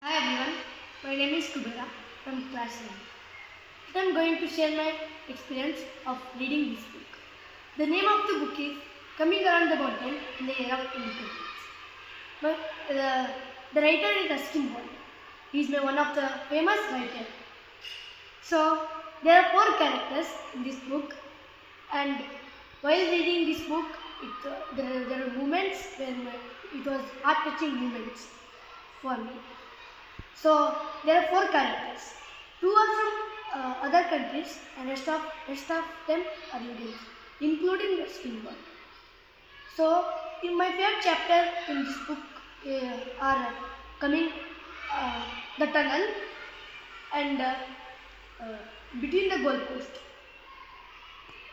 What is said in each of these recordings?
Hi everyone, my name is Kubera from class 9. Today I am going to share my experience of reading this book. The name of the book is Coming Around the Mountain in the Year of Independence. My, the writer is Ruskin Bond. He is one of the famous writers. So there are 4 characters in this book, and while reading this book, there are moments when it was heart-touching moments for me. So there are 4 characters. 2 are from other countries, and rest of them are Indians, including the Skinball. So in my favorite chapter in this book are coming the tunnel and uh, between the goalpost.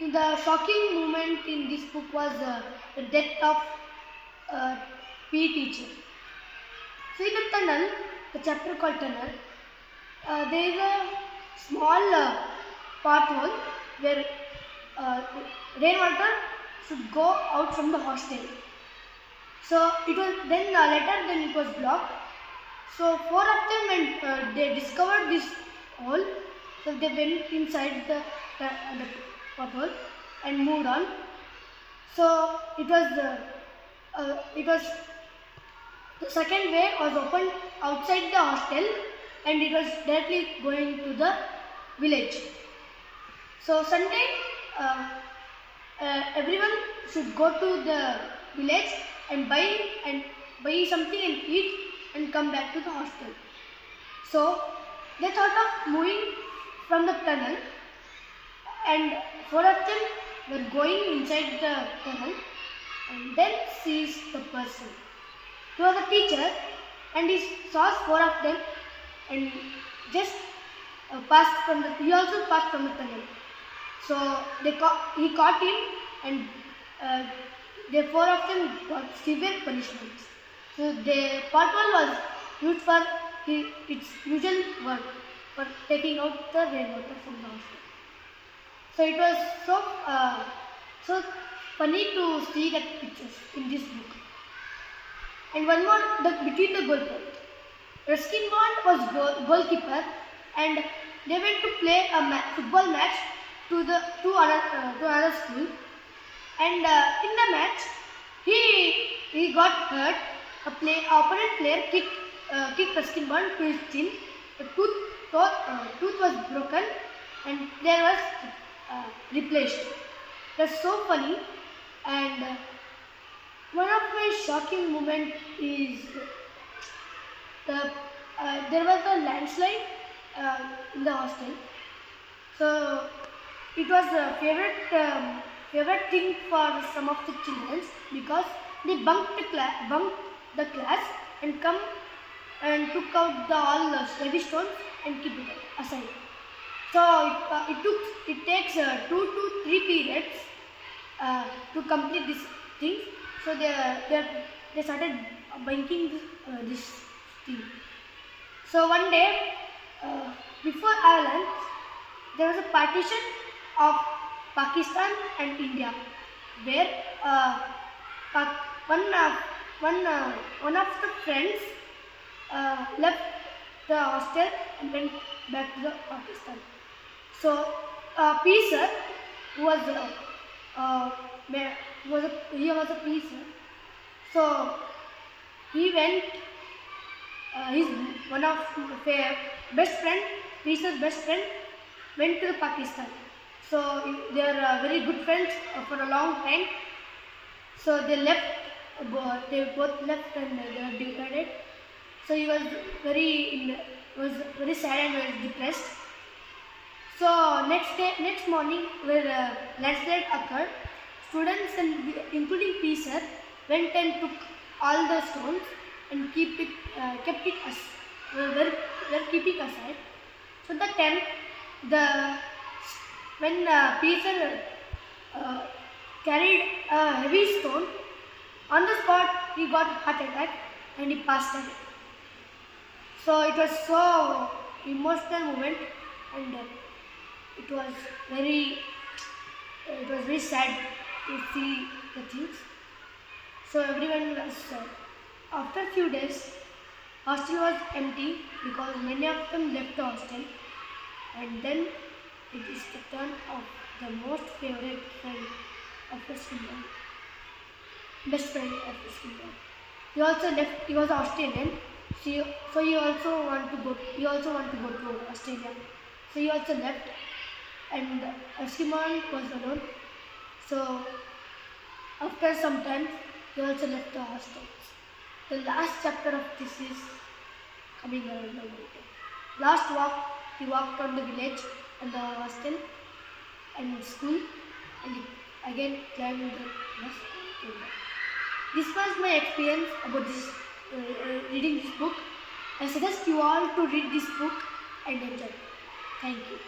The shocking moment in this book was the death of PE teacher. So in the tunnel, the chapter called tunnel, there is a small pothole where rainwater should go out from the hostel. So it was then it was blocked. So 4 of them when they discovered this hole, so they went inside the pothole and moved on. So it was the second way was opened outside the hostel and it was directly going to the village. So Sunday, everyone should go to the village and buy something and eat and come back to the hostel. So they thought of moving from the tunnel, and 4 of them were going inside the tunnel and then sees the person. He was a teacher and he saw 4 of them and just he also passed from the tunnel. So he caught him and the 4 of them got severe punishments. So the pothole was used for its usual work for taking out the rainwater from the hostel. So it was so funny to see that pictures in this book. And one more, between the goalpost. Ruskin Bond was goalkeeper, and they went to play a football match to another school. And in the match, he got hurt. Opponent player kicked Ruskin Bond to his chin. The tooth was broken, and there was replaced. That's so funny, and. One of my shocking moment is there was a landslide in the hostel. So it was a favorite thing for some of the children because they bunked the class and come and took out all the heavy stones and keep it aside. So it takes 2 to 3 periods to complete this thing. So they started banking this thing. So one day before Ireland, there was a partition of Pakistan and India, where one of the friends left the hostel and went back to the Pakistan. So Peace who was he was a prisoner. So he went. His one of best friend, Peace's best friend, went to Pakistan. So they are very good friends for a long time. So they left. They both left and they were divided. So he was very sad and very depressed. So next morning, where landslide occurred, students and including Peace went and took all the stones and kept it were keeping aside. So that time when Peace carried a heavy stone, on the spot he got heart attack and he passed away. So it was so emotional moment, and it was very sad to see the things. So everyone was after a few days, hostel was empty because many of them left the hostel, and then it is the turn of the most favorite friend of the student, best friend of the student. He also left. He was Australian, so he also want to go. He also want to go to Australia, so he also left, and Simon was alone. So after some time, he also left the hostel. The last chapter of this is coming around the mountain. Last walk, he walked on the village and the hostel and school, and he again climbed the bus. This was my experience about this reading this book. I suggest you all to read this book and enjoy. Thank you.